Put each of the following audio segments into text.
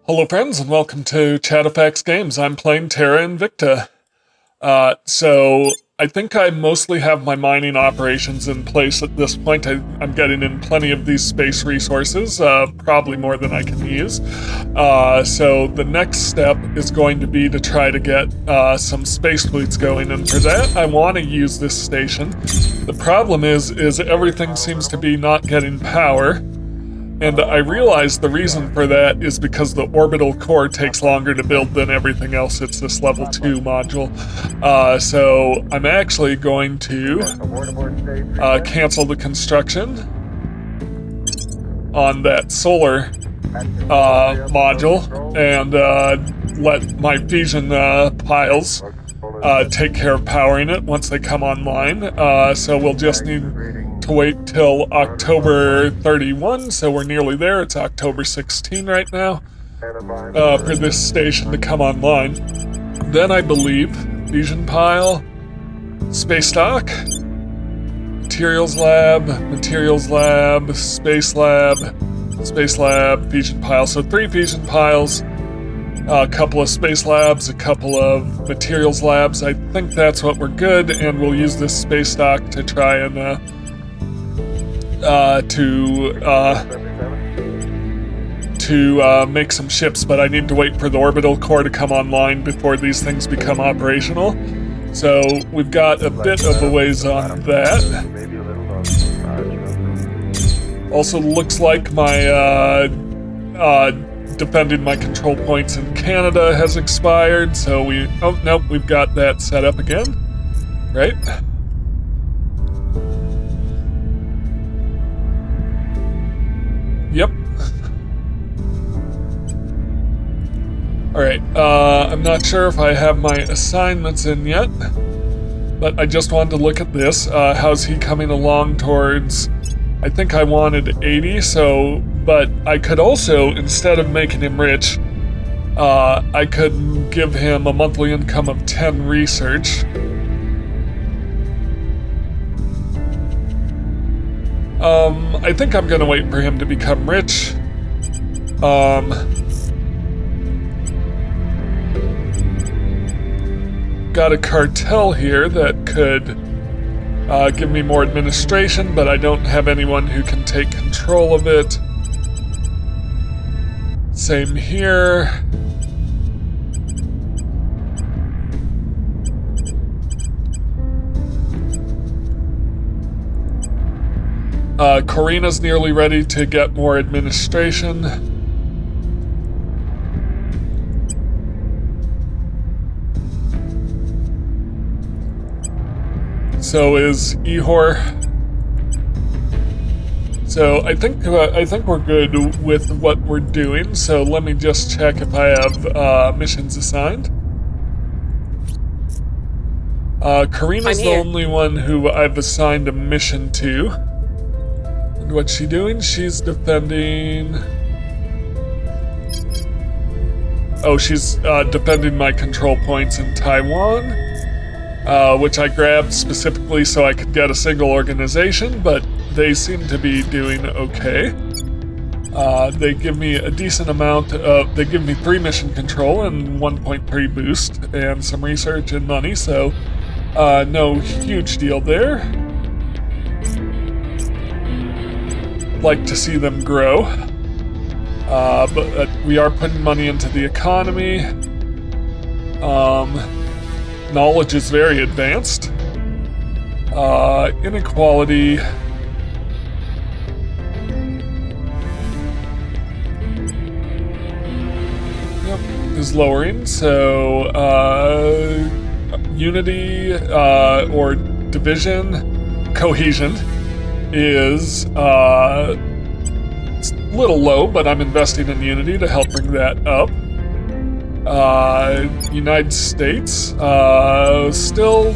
Hello friends and welcome to Chadowfax Games. I'm playing Terra Invicta. So I think I mostly have my mining operations in place at this point. I'm getting in plenty of these space resources, probably more than I can use. So the next step is going to be to try to get some space fleets going, and for that I want to use this station. The problem is everything seems to be not getting power. And I realize the reason for that is because the orbital core takes longer to build than everything else. It's this level 2 module. So I'm actually going to cancel the construction on that solar module and let my fusion piles take care of powering it once they come online. So we'll just need to wait till October 31, so we're nearly there. It's October 16 right now for this station to come online. Then I believe fusion pile, space dock, materials lab, space lab, fusion pile. So 3 fusion piles, a couple of space labs, a couple of materials labs. I think that's what we're good, and we'll use this space dock to try and to make some ships, but I need to wait for the orbital core to come online before these things become operational. So we've got a bit of a ways on that. Also looks like my defending my control points in Canada has expired, so oh nope, we've got that set up again, right? Yep. Alright, I'm not sure if I have my assignments in yet, but I just wanted to look at this. How's he coming along towards... I think I wanted 80, so... But I could also, instead of making him rich, I could give him a monthly income of 10 research. I think I'm gonna wait for him to become rich. Got a cartel here that could give me more administration, but I don't have anyone who can take control of it. Same here. Corina's nearly ready to get more administration. So is Ihor. So I think we're good with what we're doing. So let me just check if I have missions assigned. Karina's the only one who I've assigned a mission to. And what's she doing? She's defending... Oh, she's defending my control points in Taiwan, which I grabbed specifically so I could get a single organization, but they seem to be doing okay. They give me a decent amount of... They give me 3 mission control and 1.3 boost and some research and money, so no huge deal there. Like to see them grow, but we are putting money into the economy. Knowledge is very advanced. Inequality is lowering, so unity or division cohesion is it's a little low, but I'm investing in unity to help bring that up. United States still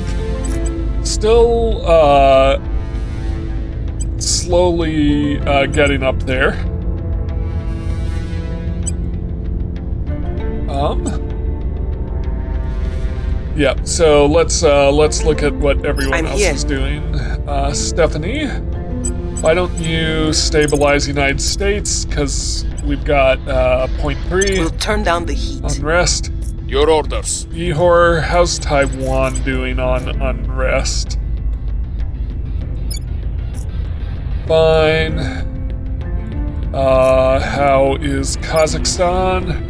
slowly getting up there. Yeah, so let's look at what everyone else is doing. Stephanie, why don't you stabilize the United States? Because we've got point 3. We'll turn down the heat. Unrest. Your orders. Ehor, how's Taiwan doing on unrest? Fine. How is Kazakhstan?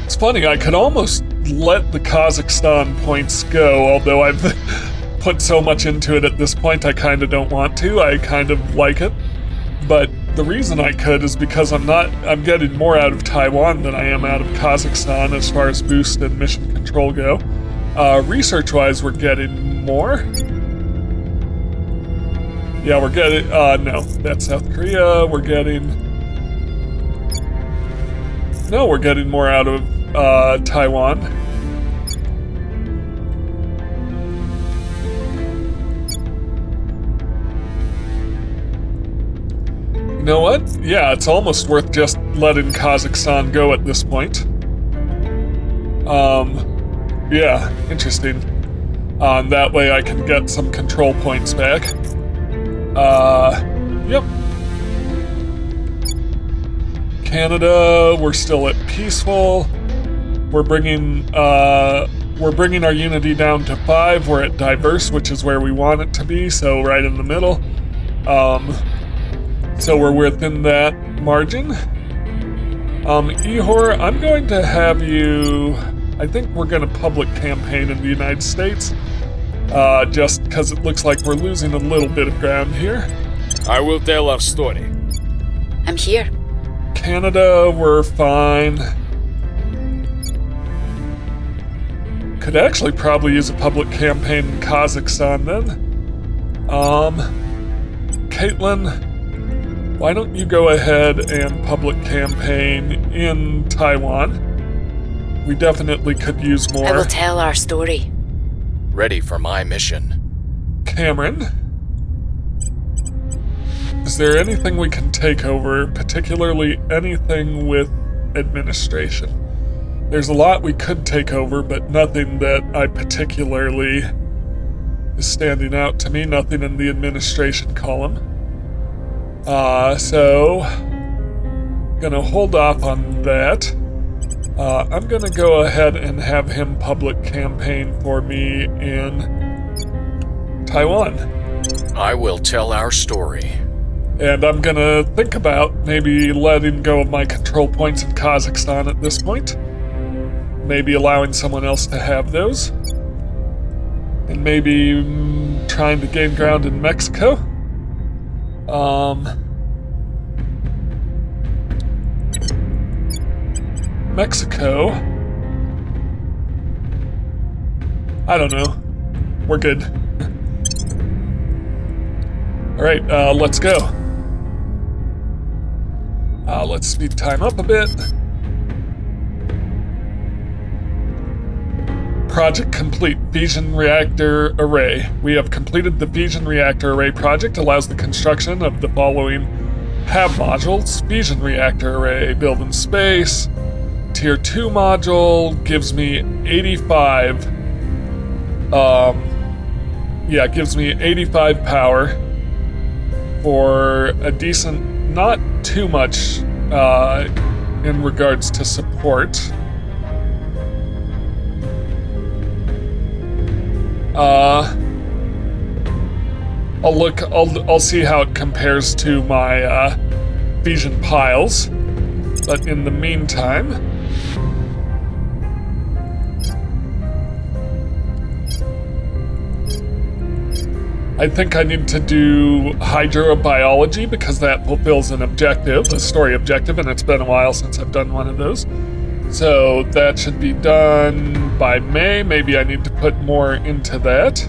It's funny, I could almost let the Kazakhstan points go, although I've put so much into it at this point I kind of don't want to. I kind of like it. But the reason I could is because I'm getting more out of Taiwan than I am out of Kazakhstan as far as boost and mission control go. Research-wise, we're getting more. Yeah, we're getting, no, that's South Korea. We're getting more out of, Taiwan. You know what? Yeah, it's almost worth just letting Kazakhstan go at this point. Yeah, interesting. That way I can get some control points back. Yep. Canada, we're still at peaceful. We're bringing our unity down to 5. We're at diverse, which is where we want it to be, so right in the middle. So we're within that margin. Ehor, I'm going to have you... I think we're going to public campaign in the United States. Just because it looks like we're losing a little bit of ground here. I will tell our story. I'm here. Canada, we're fine. Could actually probably use a public campaign in Kazakhstan then. Caitlin, why don't you go ahead and public campaign in Taiwan? We definitely could use more. I will tell our story. Ready for my mission. Cameron, is there anything we can take over, particularly anything with administration? There's a lot we could take over, but nothing that I particularly is standing out to me, nothing in the administration column. So, gonna hold off on that. I'm gonna go ahead and have him public campaign for me in Taiwan. I will tell our story. And I'm gonna think about maybe letting go of my control points in Kazakhstan at this point. Maybe allowing someone else to have those. And maybe trying to gain ground in Mexico. Mexico. I don't know. We're good. Alright, let's go. Let's speed time up a bit. Project complete. Fusion reactor array. We have completed the fusion reactor array project. Allows the construction of the following HAB modules. Fusion reactor array. Build in space. Tier 2 module gives me 85. Yeah, it gives me 85 power for a decent, not too much in regards to support. I'll see how it compares to my fusion piles. But in the meantime, I think I need to do hydrobiology because that fulfills an objective, a story objective, and it's been a while since I've done one of those. So that should be done by May. Maybe I need to put more into that.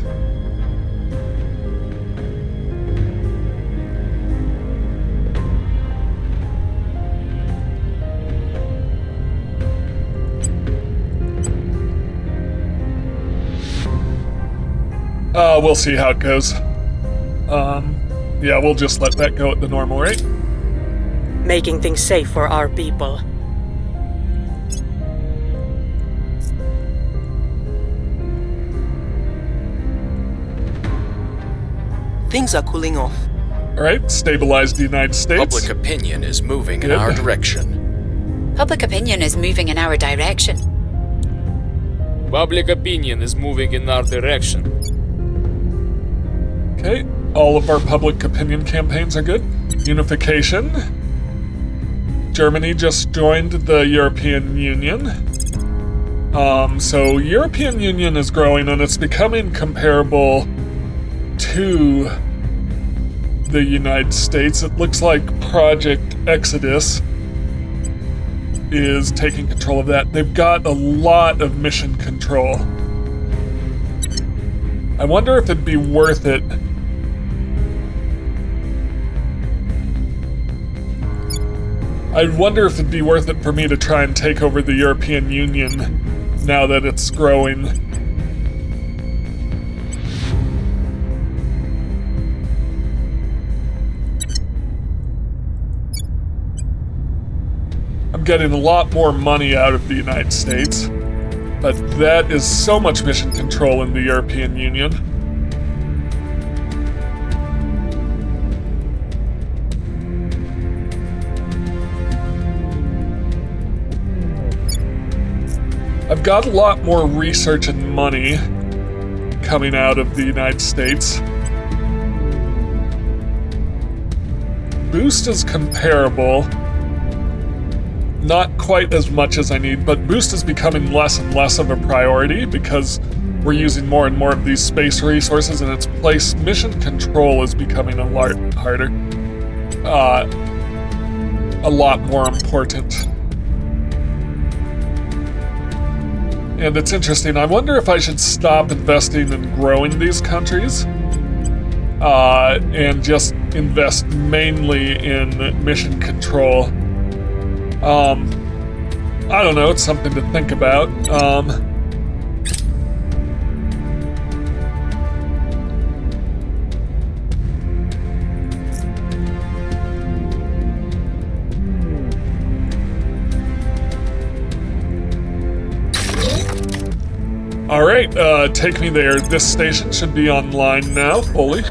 We'll see how it goes. Yeah, we'll just let that go at the normal rate. Making things safe for our people. Things are cooling off. Alright, stabilized the United States. Public opinion is moving in Good. our direction. Public opinion is moving in our direction. Public opinion is moving in our direction. Okay, all of our public opinion campaigns are good. Unification. Germany just joined the European Union. So European Union is growing and it's becoming comparable to the United States. It looks like Project Exodus is taking control of that. They've got a lot of mission control. I wonder if it'd be worth it. I wonder if it'd be worth it for me to try and take over the European Union now that it's growing. I'm getting a lot more money out of the United States, but that is so much mission control in the European Union. I've got a lot more research and money coming out of the United States. Boost is comparable. Not quite as much as I need, but boost is becoming less and less of a priority because we're using more and more of these space resources in its place. Mission control is becoming a lot harder. A lot more important. And it's interesting, I wonder if I should stop investing in growing these countries and just invest mainly in mission control. I don't know, it's something to think about. Alright, take me there. This station should be online now, fully.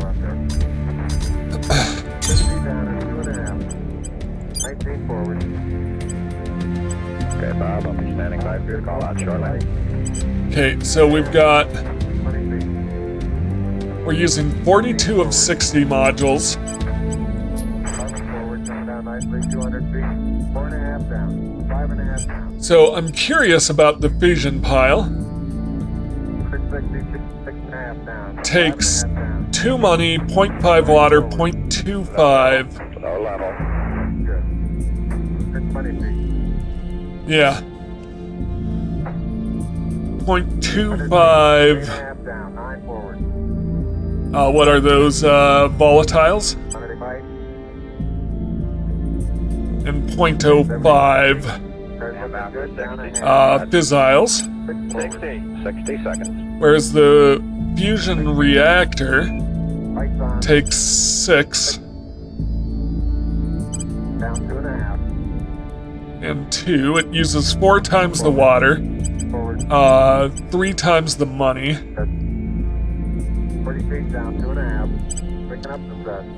Okay, Bob, I'll be standing by for your call out shortly. Okay, so we've got... We're using 42 of 60 modules. So I'm curious about the fission pile. Takes 2 money, 0.5 water, 0.25. Low level. Yeah. 0.25. What are those, volatiles? And 0.05, fissiles. 60 seconds. Whereas the fusion reactor takes 6. And 2. It uses 4 times the water, 3 times the money,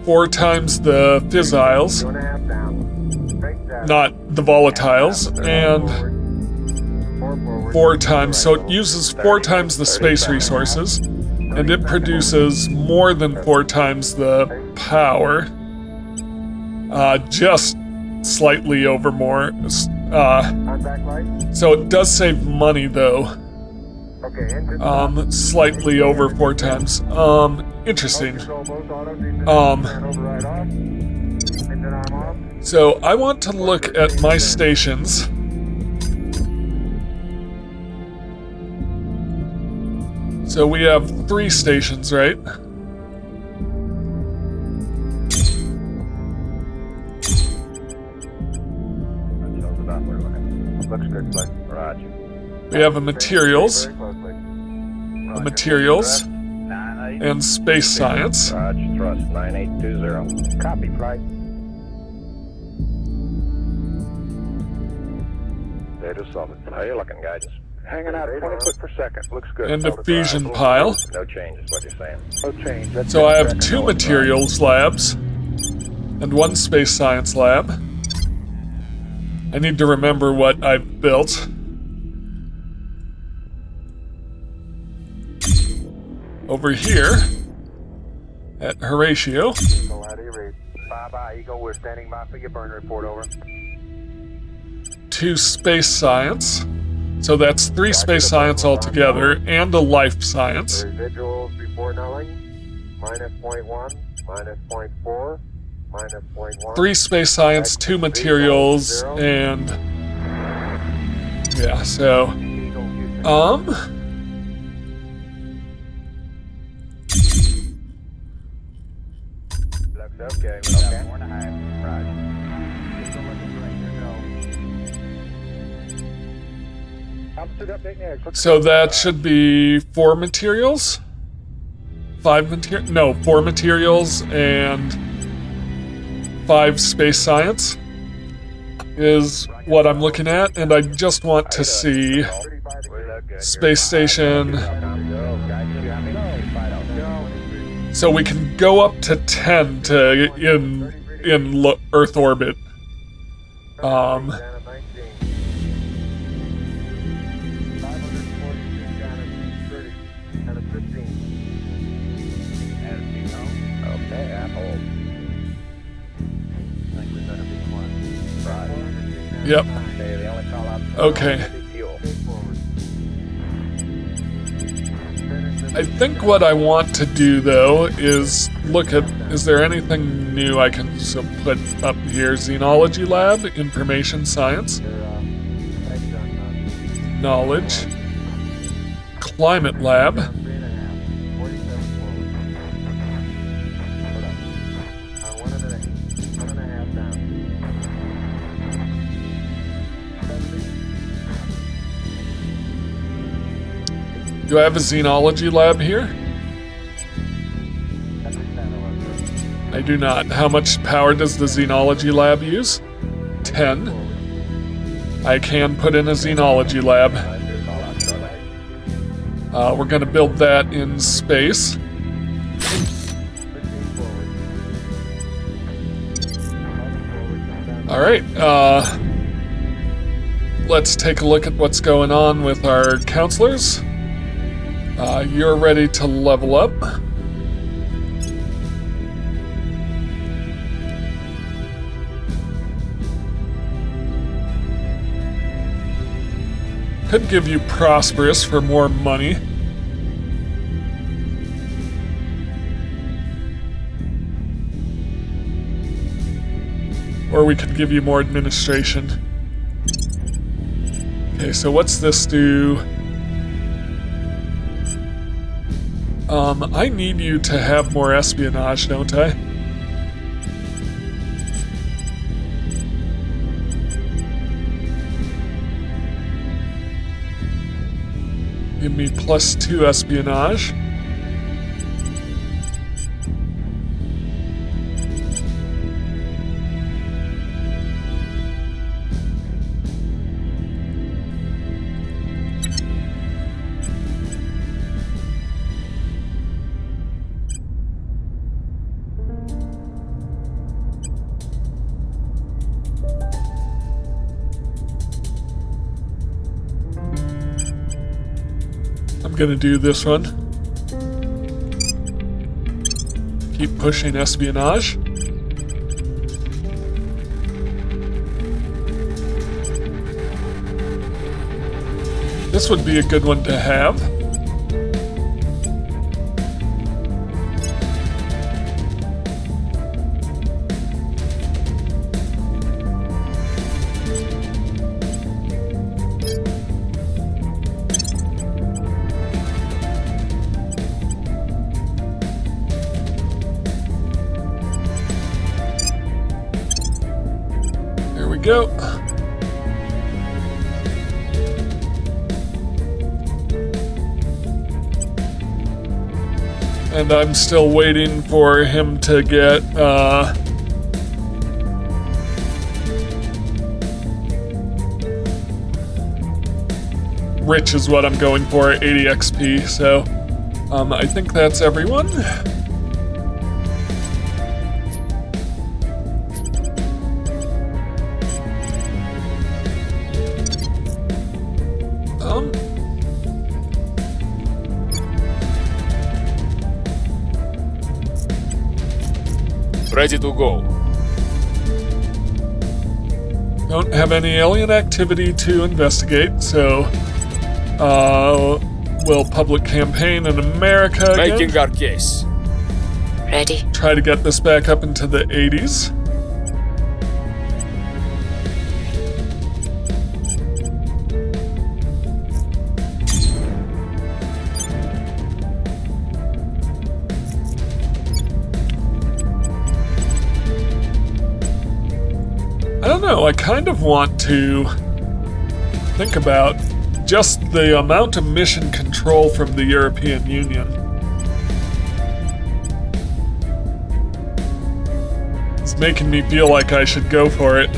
4 times the fissiles, not the volatiles, and 4 times, so it uses 4 times the space resources, and it produces more than 4 times the power, just slightly over more. So it does save money though. Slightly over 4 times. Interesting. So I want to look at my stations. So we have 3 stations, right? Looks good, bud. Roger. We have a materials, and space science. Roger, thrust 9820. Copy, flight. Data solid. How you looking, guys? Hanging out 20 foot per second. Looks good. And a fusion pile. No change is what you're saying. No change. So I have 2 materials labs. and 1 space science lab. I need to remember what I've built. Over here, at Horatio. Bye-bye, Eagle. We're standing by for your burn report, over. 2 space science. So that's 3 space science altogether, and a life science. Residuals before knowing. Minus 0.1, minus 0.4, minus 0.1. 3 space science, 2 materials, and... yeah, so... Looks okay. We got 4.5. Right. Just looking great. Altitude update next. So that should be 4 materials? 5 materials? No, 4 materials and 5 space science is what I'm looking at, and I just want to see space station. So we can go up to 10 to in Earth orbit. Yep. Okay. I think what I want to do, though, is look at, is there anything new I can put up here? Xenology Lab, Information Science, Knowledge, Climate Lab, do I have a Xenology Lab here? I do not. How much power does the Xenology Lab use? 10. I can put in a Xenology Lab. We're going to build that in space. Alright, let's take a look at what's going on with our counselors. You're ready to level up. Could give you prosperous for more money. Or we could give you more administration. Okay, so what's this do? I need you to have more espionage, don't I? Give me +2 espionage. I'm gonna do this one. Keep pushing espionage. This would be a good one to have. Go. And I'm still waiting for him to get, rich is what I'm going for, 80 XP, so, I think that's everyone. Ready to go. Don't have any alien activity to investigate, so we'll public campaign in America again. Making our case. Ready? Try to get this back up into the 80s. I don't know, I kind of want to think about just the amount of mission control from the European Union. It's making me feel like I should go for it.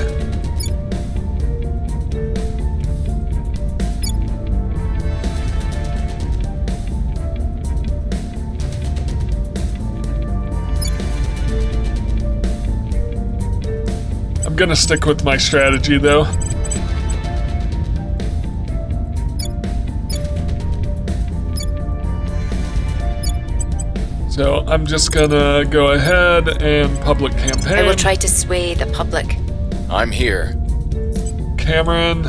I'm gonna stick with my strategy though. So I'm just gonna go ahead and public campaign. I will try to sway the public. I'm here. Cameron.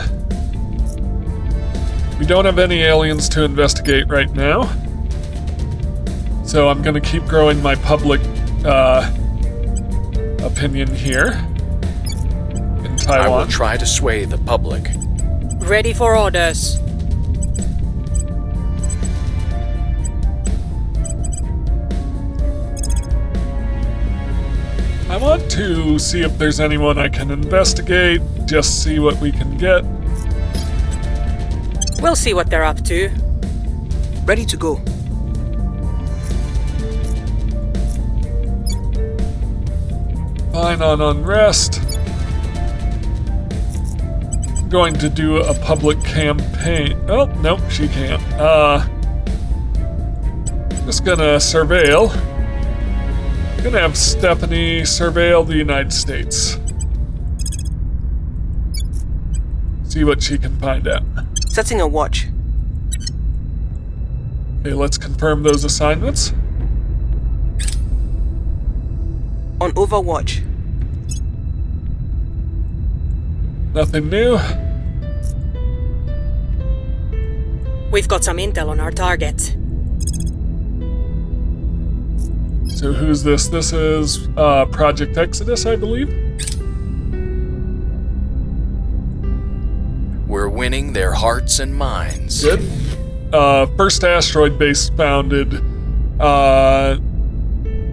We don't have any aliens to investigate right now. So I'm gonna keep growing my public opinion here. In I will Taiwan. try to sway the public. Ready for orders. I want to see if there's anyone I can investigate, just see what we can get. We'll see what they're up to. Ready to go. Fine on unrest. Going to do a public campaign. Oh, nope, she can't. Just gonna surveil. Gonna have Stephanie surveil the United States. See what she can find out. Setting a watch. Okay, let's confirm those assignments. On Overwatch. Nothing new. We've got some intel on our target. So who's this? This is Project Exodus, I believe. We're winning their hearts and minds. Good. First asteroid base founded.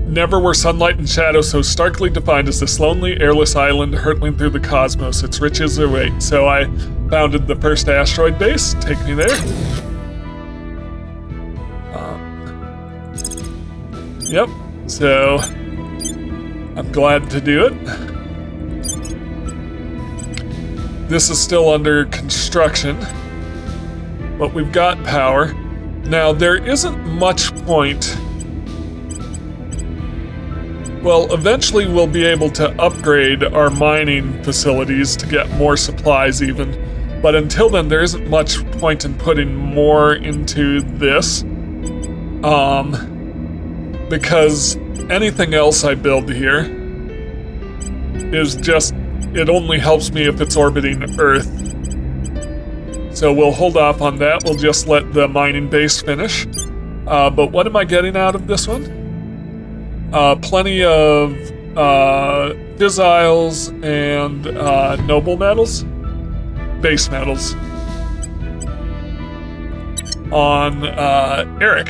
Never were sunlight and shadow so starkly defined as this lonely, airless island hurtling through the cosmos. Its riches await. So I founded the first asteroid base. Take me there. Yep. So I'm glad to do it. This is still under construction, but we've got power. Now, there isn't much point. Well, eventually we'll be able to upgrade our mining facilities to get more supplies even. But until then, there isn't much point in putting more into this. Because anything else I build here is just, it only helps me if it's orbiting Earth. So we'll hold off on that. We'll just let the mining base finish. But what am I getting out of this one? Plenty of fissiles and noble metals, base metals on Eric.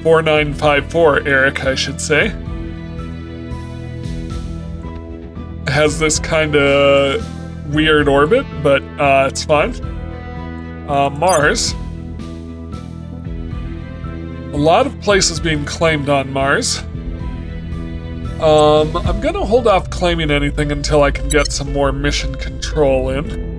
4954 Eric, I should say. Has this kind of weird orbit, but it's fine. Mars. A lot of places being claimed on Mars. I'm gonna hold off claiming anything until I can get some more mission control in.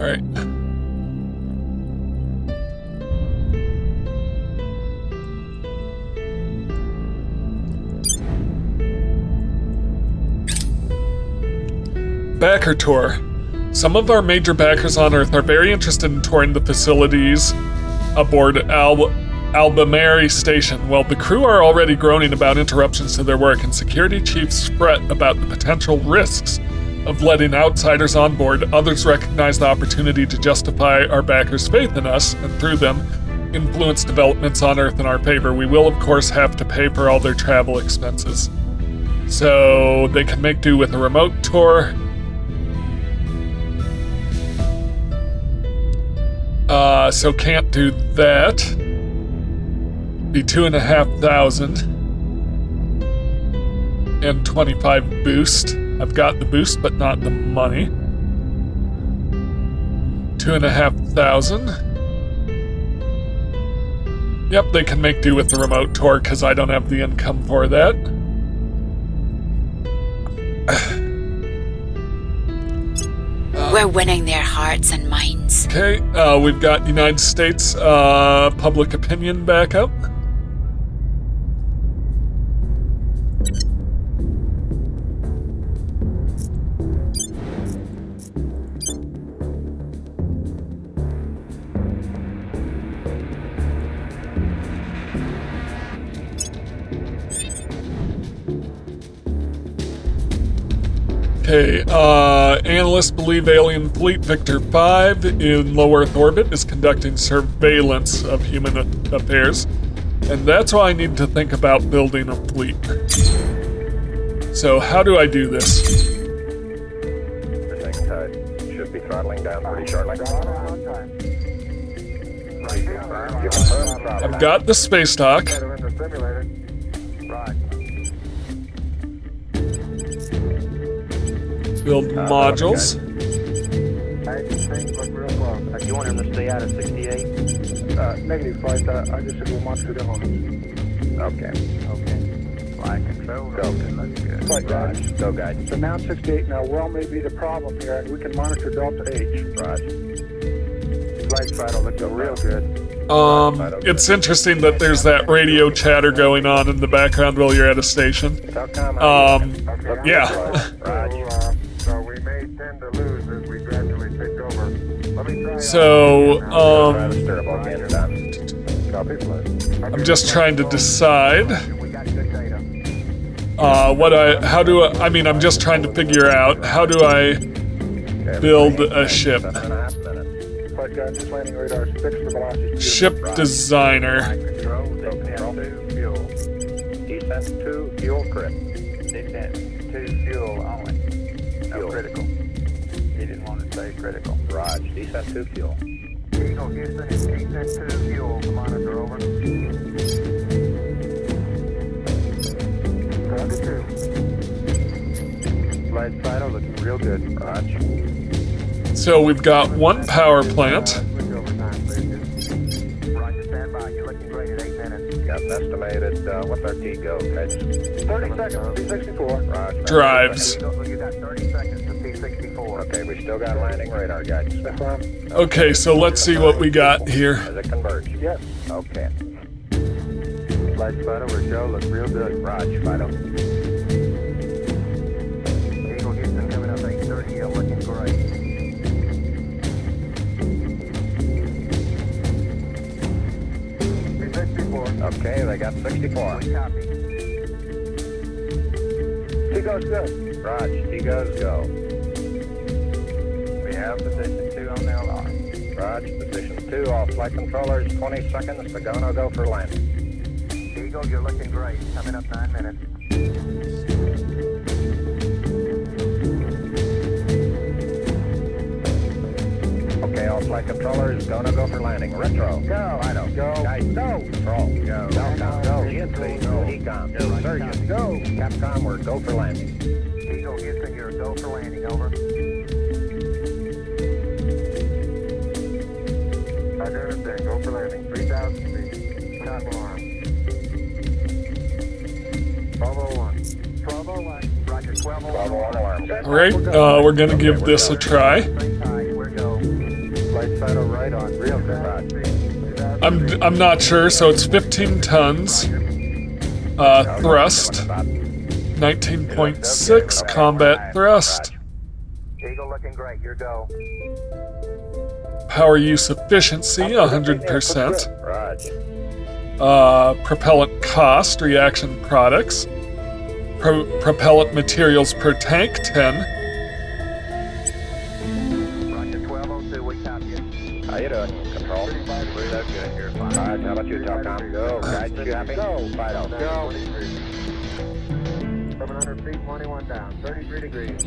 All right. backer tour. Some of our major backers on Earth are very interested in touring the facilities aboard Albemarle Station. Well, the crew are already groaning about interruptions to their work, and security chiefs fret about the potential risks of letting outsiders on board. Others recognize the opportunity to justify our backers' faith in us, and through them, influence developments on Earth in our favor. We will, of course, have to pay for all their travel expenses. So they can make do with a remote tour. So can't do that. Be 2,500 and 25 boost. I've got the boost, but not the money. 2,500. Yep, they can make do with the remote tour because I don't have the income for that. We're winning their hearts and minds. Okay, we've got United States public opinion backup. Okay, analysts believe alien fleet Victor 5 in low Earth orbit is conducting surveillance of human affairs, and that's why I need to think about building a fleet. So how do I do this? Hang tight. Should be throttling down pretty shortly. I've got the space dock. Build modules. You want him to stay out of 68? Negative flight. I just said we'll monitor them on. Okay. Flight control. Go. That's good. Flight guidance. Go guidance. So now 68. Now well may be the problem here, and we can monitor Delta H. Roger. Flight vital looks real good. It's interesting that there's that radio chatter going on in the background while you're at a station. Yeah. So we may tend to lose as we gradually take over. Let me try. So, I'm just trying to decide I'm just trying to figure out how do I build a ship. Ship designer. Descent to fuel crit. Descent to fuel only. No critical. He didn't want to say critical. Raj, descent to fuel. Eagle Houston is descent to fuel. Monitor over. Roger 2. Flight vital looking real good. Raj. So we've got one power plant. Roger, stand by. You're looking great at 8 minutes. Got an estimated, what's our T go, Mitch? 30 seconds, P64. Roger. Drives. You got 30 seconds to P64. Okay, we still got landing radar guidance. Okay, so let's see what we got here. Does it converge? Yes. Okay. Flight Fido, we're Joe. Look real good. Roger, Fido. Eagle Houston coming up 8:30. You're looking great. Okay, they got 64. Copy. T goes good. Raj, T goes go. We have position 2 on the alarm. Raj, position 2 off flight controllers. 20 seconds to go for landing. Eagle, you're looking great. Coming up 9 minutes. Okay, all flight controllers, go for landing. Retro. Go. Fido. Go. Guide. Go. Control. Go. Telcom. Go. GNC. Go. Ecom. Go. Surgeon. Go. Capcom, we're go for landing. Eagle Houston, you're go for landing. Over. I understand. Go for landing. 3,000 feet. Top alarm. 1201. 1201. Roger. 1201 alarm. All right, we're gonna give this a try. Right on, real good. I'm not sure, so it's 15 tons. Thrust. 19.6 combat thrust. Eagle looking great. Your go. Power use efficiency, 100%. Propellant cost, reaction products. Propellant materials per tank, 10. Roger 1202, we copy you. How you doing? Control. Pretty good here. All right, how about you, Telcom? Go. Guys, you happy? Go. Fido. Go. 700 feet, 21 down. 33 degrees.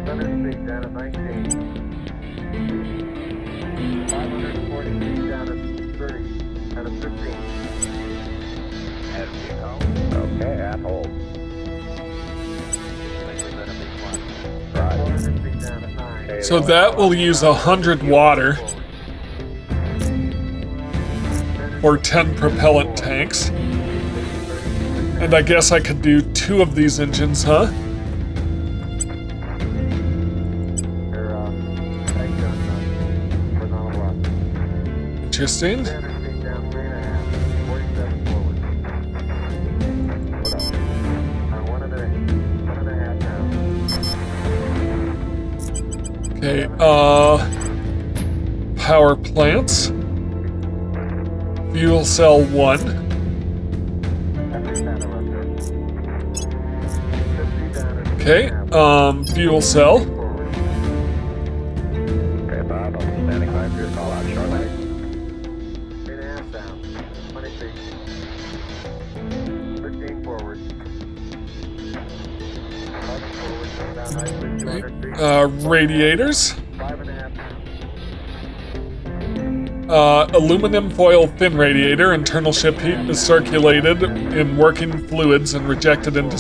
700 feet down at 19. 540 feet down at 30. Down at 15. As you go. Okay, at hold. Right. 400 feet down at 9. So that will use 100 water for 10 propellant tanks. And I guess I could do 2 of these engines, huh? Interesting. Okay, power plants. Fuel cell 1. Okay, fuel cell. Okay, Bob, I'm standing by for your call out shortly. 3.5 down, 20 feet. 15 forward. 11 forward, down nicely, 200 feet. Radiators. 5.5 down. Aluminum foil fin radiator. Internal ship heat is circulated in working fluids and rejected into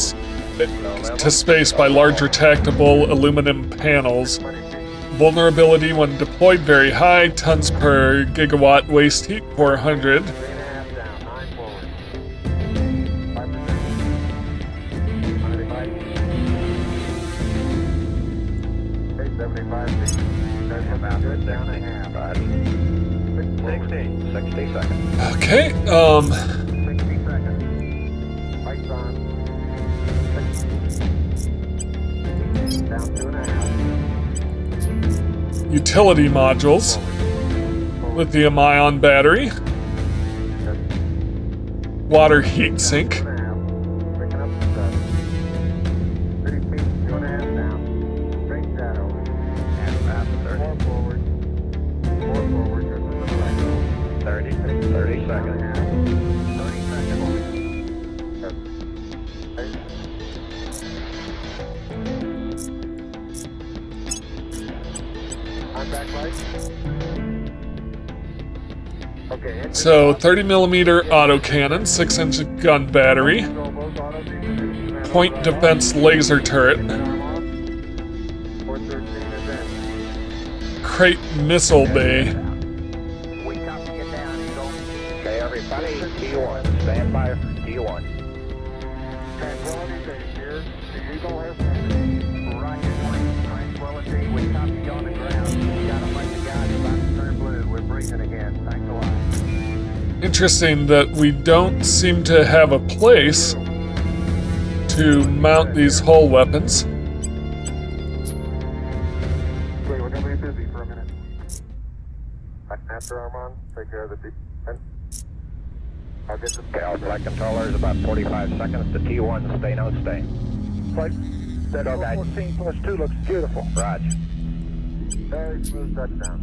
to space by large retractable aluminum panels. Vulnerability when deployed very high, tons per gigawatt waste heat 400. 3.5 down, 9 forward. 5%. 75 feet. That's about good. Down a half. 60 seconds. Okay, 60 seconds. Lights on. Down 2.5. utility modules. Lithium ion battery. Water heat sink. 2.5. Picking up the stuff. 30 feet, 2.5 down. Straight shadow. And about 30. 4 forward. 4 forward. Just to the right. 30 seconds. 30 seconds. 30 seconds. Contact light. Okay. So 30 millimeter autocannon, 6-inch gun battery, point defense laser turret, crate missile bay. We copy it down, Eagle. Okay, everybody, T1. Stand by for T1. Tranquility base here. The Eagle has landed. Rocket point, Tranquility. We copy you on the ground. We got a bunch of guys about to turn blue. We're breathing again. Thanks a lot. Interesting that we don't seem to have a place to mount these hull weapons. Wait, we're gonna be busy for a minute. After Armand, take care of the defense. I'll get the scale. Flight controller is about 45 seconds to T1. Stay, no stay. Flight, that 14 plus 2 looks beautiful. Roger. Very smooth touchdown.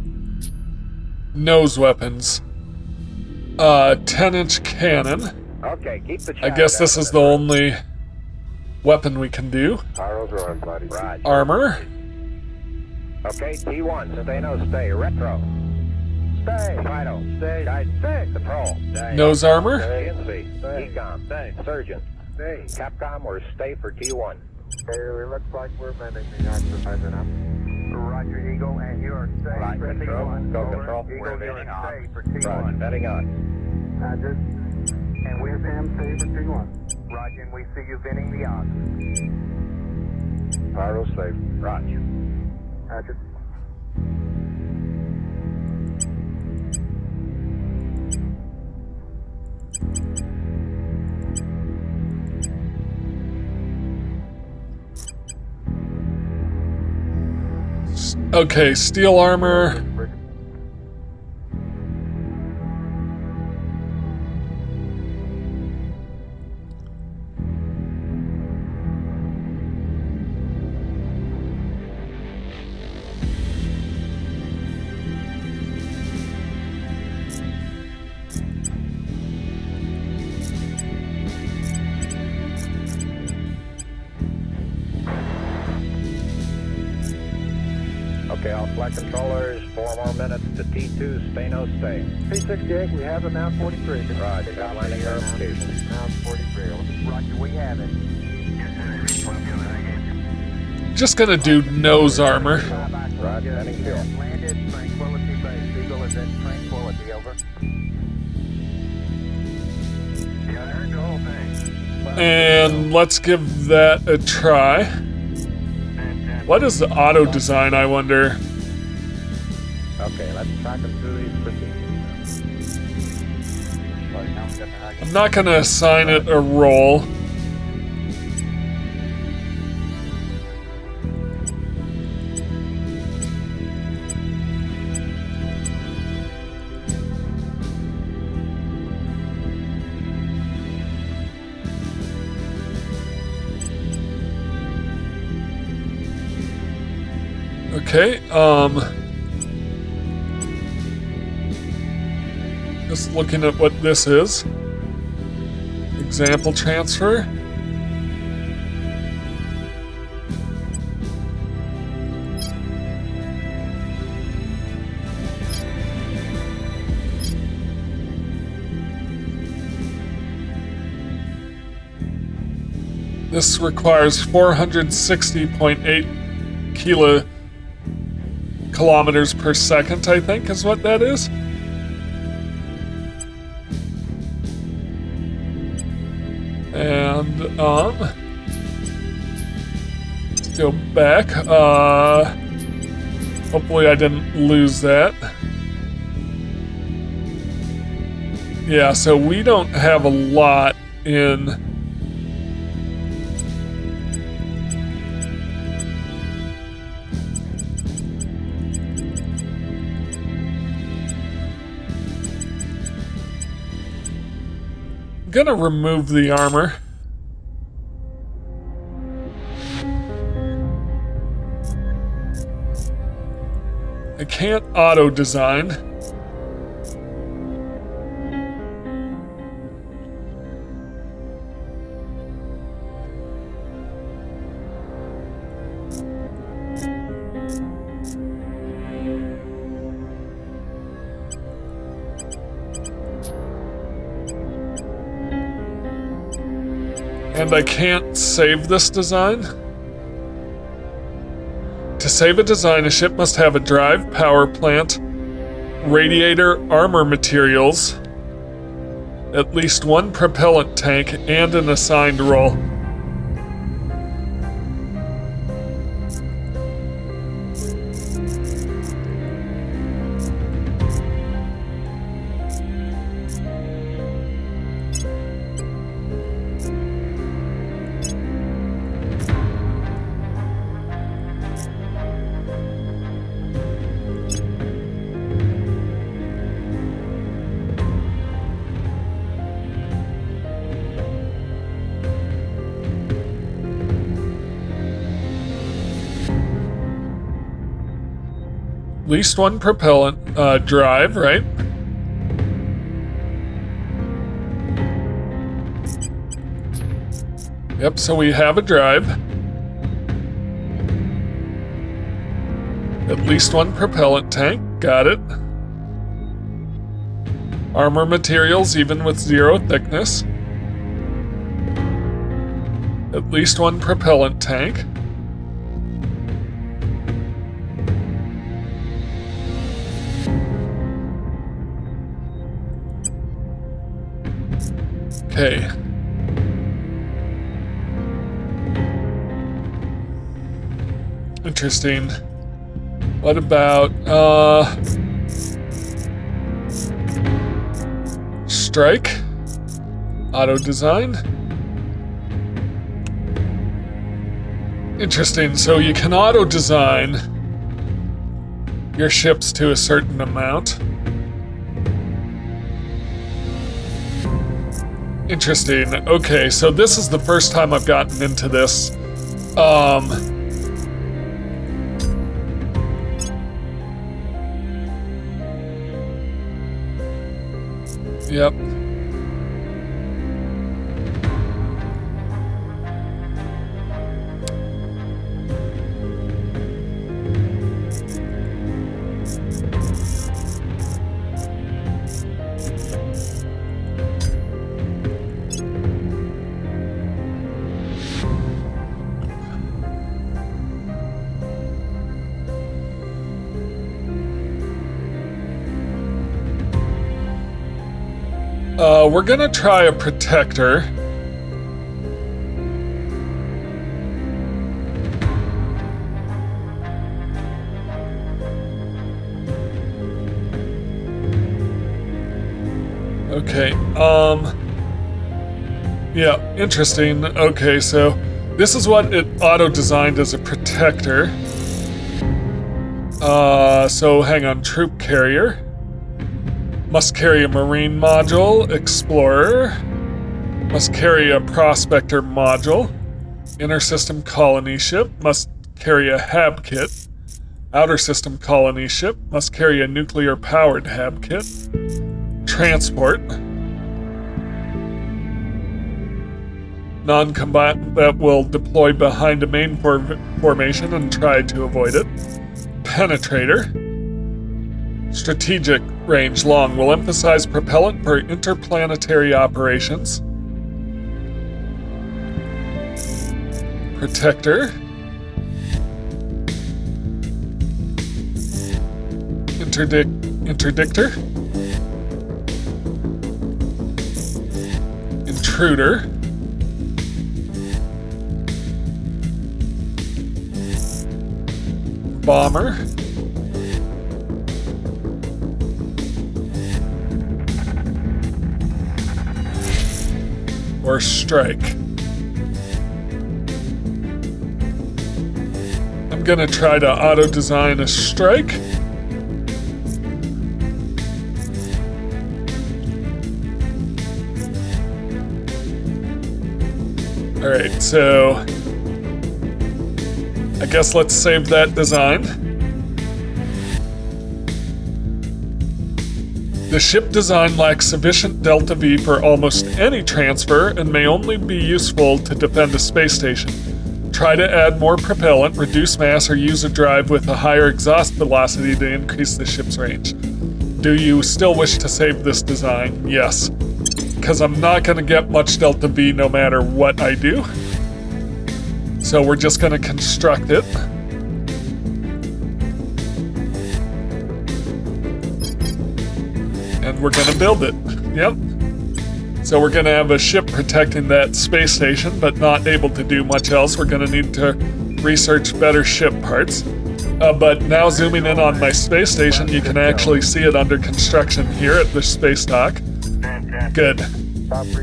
Nose weapons. 10-inch cannon. Okay, keep the I guess this is the only weapon we can do. Arrows are on, buddy. Roger. Armor. Okay, T1, stay, no stay. Retro. Stay. Fido. Stay. Guys, stay. Control. Stay. Nose armor. CNC. Stay. Ecom. Stay. Surgeon. Stay. Capcom or stay for T1. Okay, it looks like we're bending the exercise enough. Roger, Eagle, and you are stay for T1. Go control. Eagle, you are stay for T1. Roger, betting on. Roger. And we're Sam, stay for T1. Roger, and we see you venting the odds. Pyro safe. Roger. Roger. Okay, steel armor. Okay, all flight controllers, 4 more minutes to T2, stay no stay. P68, we have a Mount 43. Roger, got landing verification. Mount 43, Roger, we have it. Just gonna do nose armor. Roger, landing field. Landed, Tranquility Base. Eagle is at Tranquility, over. Yeah, I heard the whole thing. And let's give that a try. What is the auto design, I wonder? Okay, let's track them through these procedures. I'm not gonna assign it a role. Okay, just looking at what this is. Example transfer. This requires 460.8 kilometers per second, I think is what that is. And let's go back. Hopefully I didn't lose that. Yeah, so we don't have a lot in gonna remove the armor. I can't auto design. And I can't save this design. To save a design, a ship must have a drive, power plant, radiator, armor materials, at least one propellant tank, and an assigned role. At least one propellant drive, right? Yep, so we have a drive. At least one propellant tank, got it. Armor materials, even with 0 thickness. At least one propellant tank. Okay. Interesting. What about, strike? Auto design? Interesting, so you can auto design, your ships to a certain amount. Interesting. Okay, so this is the first time I've gotten into this. Yep. We're gonna try a protector. Okay, yeah, interesting. Okay, so this is what it auto-designed as a protector. So hang on, troop carrier. Must carry a marine module, explorer. Must carry a prospector module. Inner system colony ship must carry a hab kit. Outer system colony ship must carry a nuclear powered hab kit. Transport. Non-combatant that will deploy behind a main formation and try to avoid it. Penetrator. Strategic range long will emphasize propellant for interplanetary operations. Protector. Interdictor. Intruder. Bomber. Or strike. I'm gonna try to auto-design a strike. Alright, so I guess let's save that design. The ship design lacks sufficient delta V for almost any transfer and may only be useful to defend a space station. Try to add more propellant, reduce mass, or use a drive with a higher exhaust velocity to increase the ship's range. Do you still wish to save this design? Yes. Because I'm not going to get much delta V no matter what I do. So we're just going to construct it. And we're gonna build it. Yep. So we're gonna have a ship protecting that space station, but not able to do much else. We're gonna need to research better ship parts. But now zooming in on my space station, you can actually see it under construction here at the space dock. Good.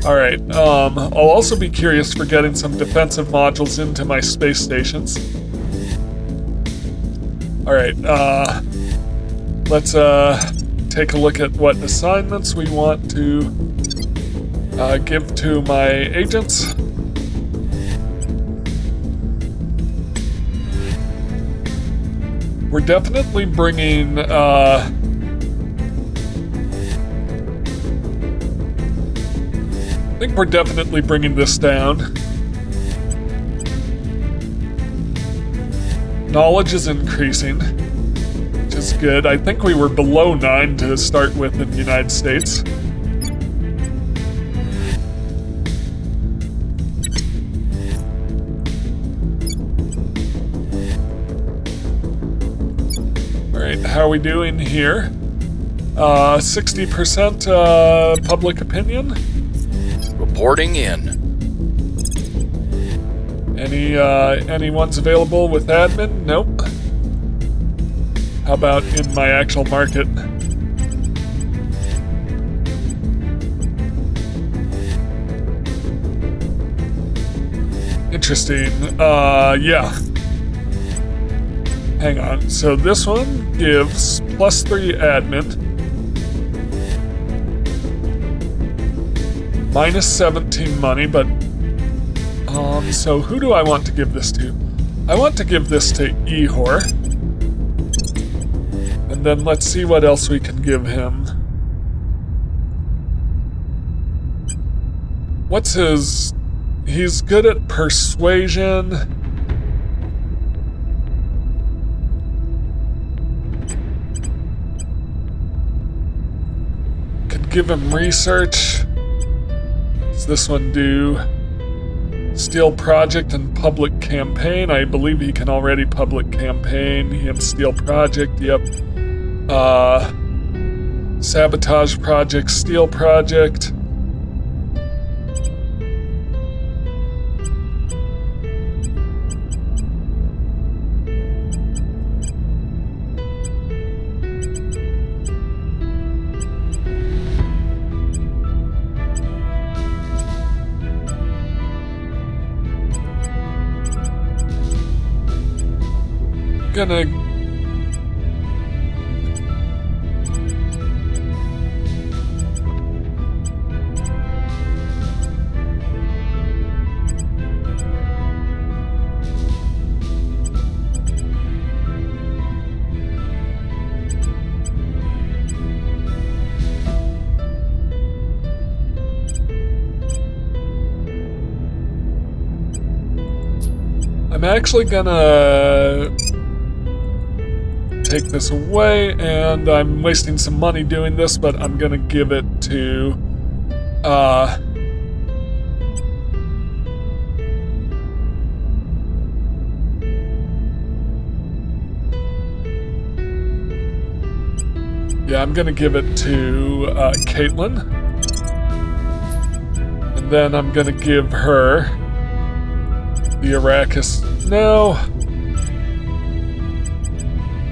Alright, I'll also be curious for getting some defensive modules into my space stations. Alright, let's, take a look at what assignments we want to give to my agents. We're definitely bringing I think we're definitely bringing this down. Knowledge is increasing. Is good. I think we were below 9 to start with in the United States. Alright, how are we doing here? 60% public opinion. Reporting in. Anyone's available with admin? Nope. How about in my actual market? Interesting. Yeah. hang on. So this one gives +3 admin. -17 money, but so who do I want to give this to? I want to give this to Ehor. And then let's see what else we can give him. What's his... He's good at persuasion. Could give him research. What's this one do? Steel project and public campaign. I believe he can already public campaign. He has steel project, yep. Sabotage project, steel project. Gonna I'm actually gonna take this away, and I'm wasting some money doing this, but I'm gonna give it to yeah, I'm gonna give it to Caitlin, and then I'm gonna give her the Arrakis. No.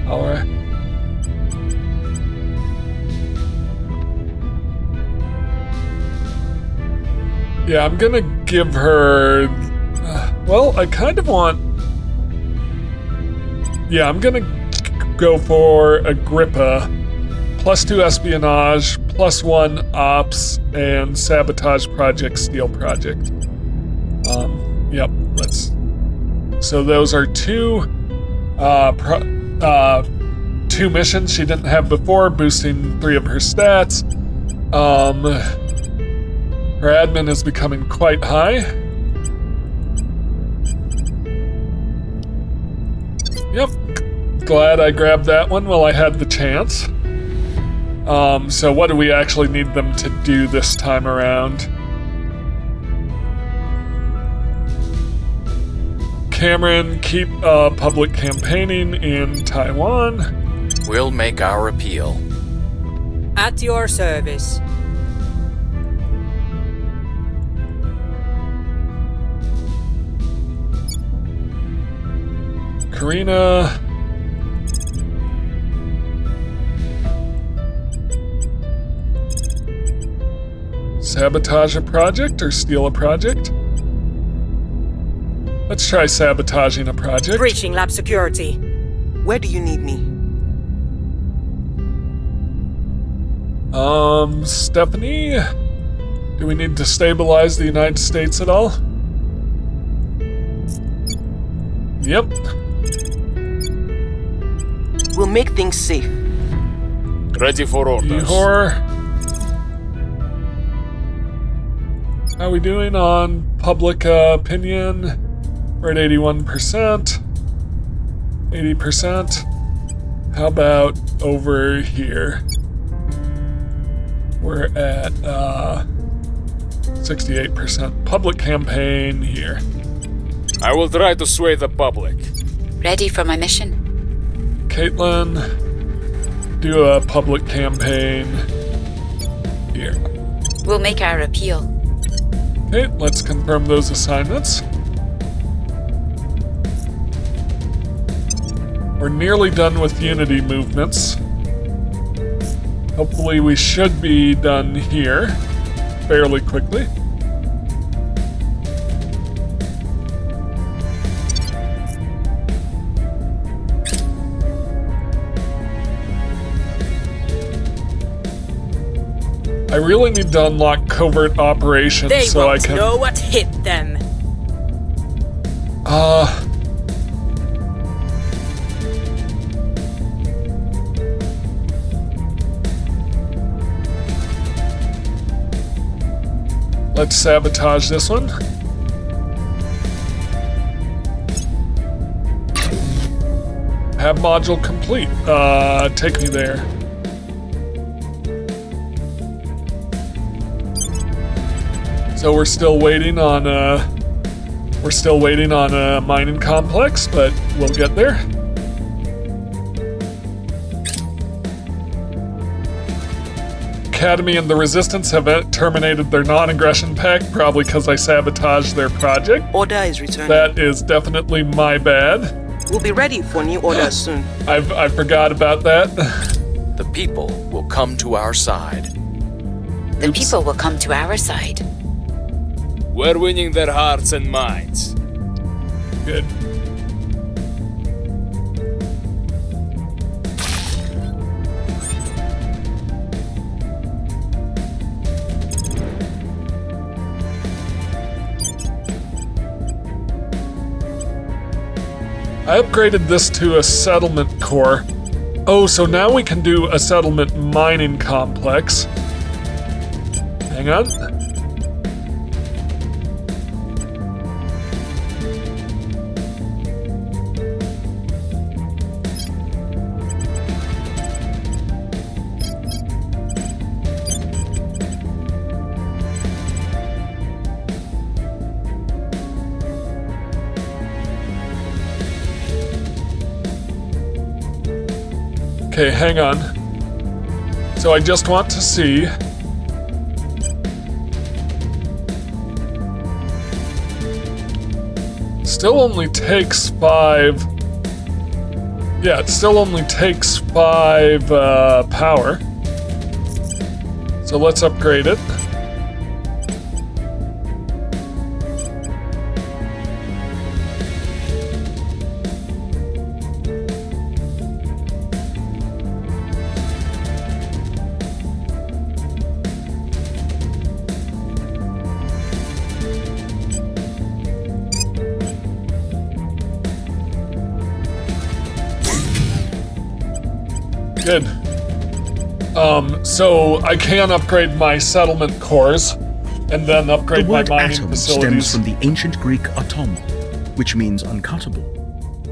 Alright. Yeah, I'm gonna give her... well, I kind of want... Yeah, I'm gonna go for Agrippa. +2 espionage, +1 ops, and sabotage project, steel project. Yep, let's... So those are two missions she didn't have before, boosting 3 of her stats. Her admin is becoming quite high. Yep, glad I grabbed that one while I had the chance. So what do we actually need them to do this time around? Cameron, keep public campaigning in Taiwan. We'll make our appeal. At your service. Karina. Sabotage a project or steal a project? Let's try sabotaging a project. Breaching lab security. Where do you need me? Stephanie? Do we need to stabilize the United States at all? Yep. We'll make things safe. Ready for orders. Ehor. How are we doing on public opinion? We're at 81%. 80%. How about over here? We're at 68%. Public campaign here. I will try to sway the public. Ready for my mission? Caitlin, do a public campaign here. We'll make our appeal. Okay, let's confirm those assignments. We're nearly done with Unity movements. Hopefully we should be done here fairly quickly. I really need to unlock covert operations They so I won't can... know what hit them. Let's sabotage this one. Have module complete. Take me there. So we're still waiting on a mining complex, but we'll get there. Academy and the Resistance have terminated their non-aggression pact, probably because I sabotaged their project. Order is returning. That is definitely my bad. We'll be ready for new orders soon. I forgot about that. The people will come to our side. The people will come to our side. We're winning their hearts and minds. Good. I upgraded this to a settlement core. Oh, so now we can do a settlement mining complex. Hang on. Okay, hang on. So I just want to see. Still only takes 5. Yeah, it still only takes 5 power. So let's upgrade it. Good. So I can upgrade my settlement cores, and then upgrade The my word mining atom facilities. stems from the ancient Greek atom, which means uncuttable.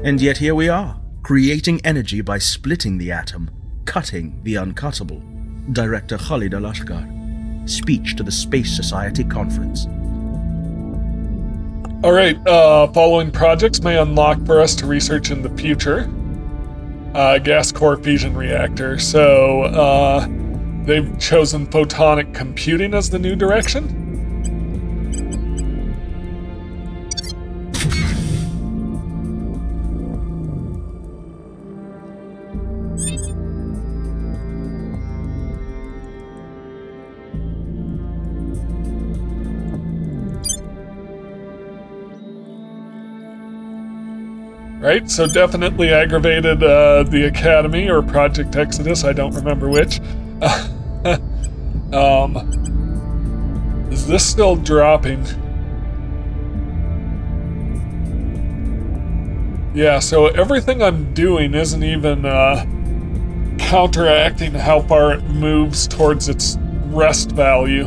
And yet here we are, creating energy by splitting the atom, cutting the uncuttable. Director Khalid Al-Ashgar. Speech to the Space Society Conference. Alright, following projects may unlock for us to research in the future. Gas core fusion reactor. So, they've chosen photonic computing as the new direction. Right, so definitely aggravated the Academy or Project Exodus, I don't remember which. Is this still dropping? Yeah, so everything I'm doing isn't even counteracting how far it moves towards its rest value.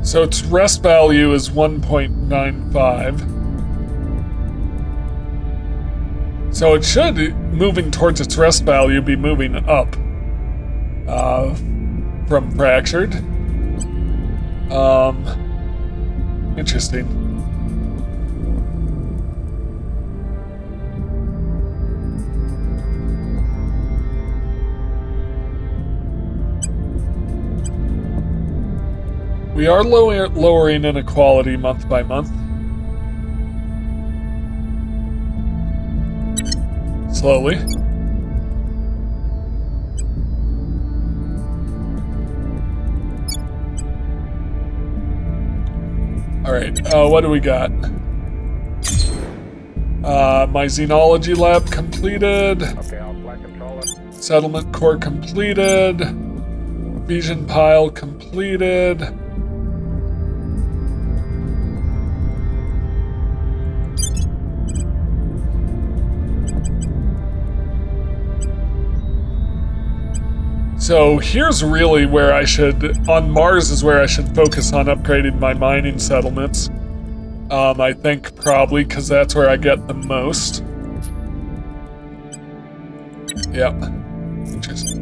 So its rest value is 1.95. So it should, moving towards its rest value, be moving up from fractured. Interesting. We are lowering inequality month by month. Slowly. Alright, what do we got? My xenology lab completed. Okay, I'll flight controller. Settlement core completed. Fusion pile completed. So here's really where I should, on Mars is where I should focus on upgrading my mining settlements. I think probably because that's where I get the most. Yep. Interesting.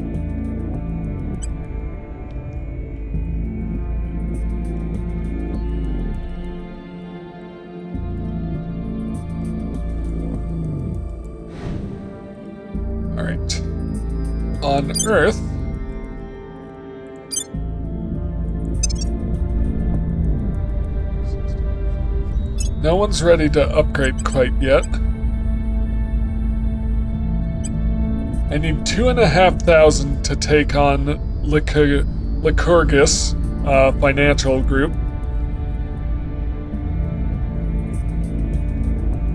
All right. On Earth. No one's ready to upgrade quite yet. I need 2,500 to take on Lycurgus financial group.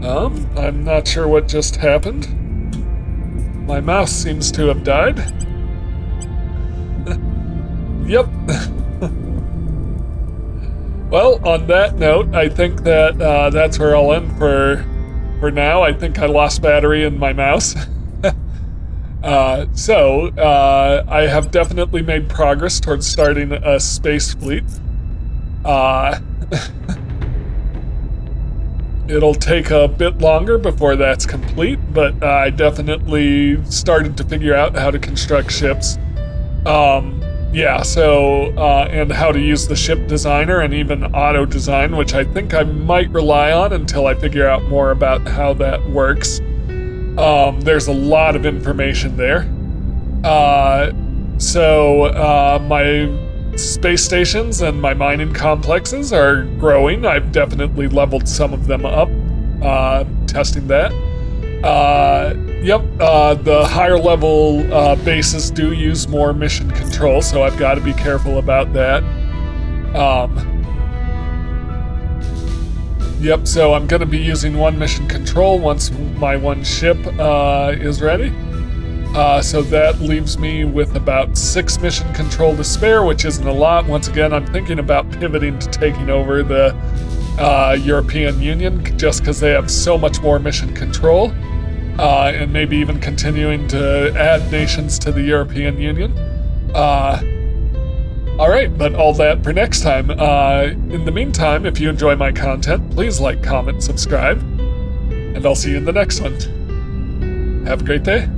I'm not sure what just happened. My mouse seems to have died. Yep. Well, on that note, I think that that's where I'll end for now. I think I lost battery in my mouse. So I have definitely made progress towards starting a space fleet. It'll take a bit longer before that's complete, but I definitely started to figure out how to construct ships. Yeah, so, and how to use the ship designer and even auto design, which I think I might rely on until I figure out more about how that works. There's a lot of information there. My space stations and my mining complexes are growing. I've definitely leveled some of them up, testing that. The higher level bases do use more mission control, so I've got to be careful about that. So I'm going to be using one mission control once my one ship is ready. So that leaves me with about 6 mission control to spare, which isn't a lot. Once again, I'm thinking about pivoting to taking over the European Union, just because they have so much more mission control. And maybe even continuing to add nations to the European Union. Alright, but all that for next time. In the meantime, if you enjoy my content, please like, comment, subscribe, and I'll see you in the next one. Have a great day.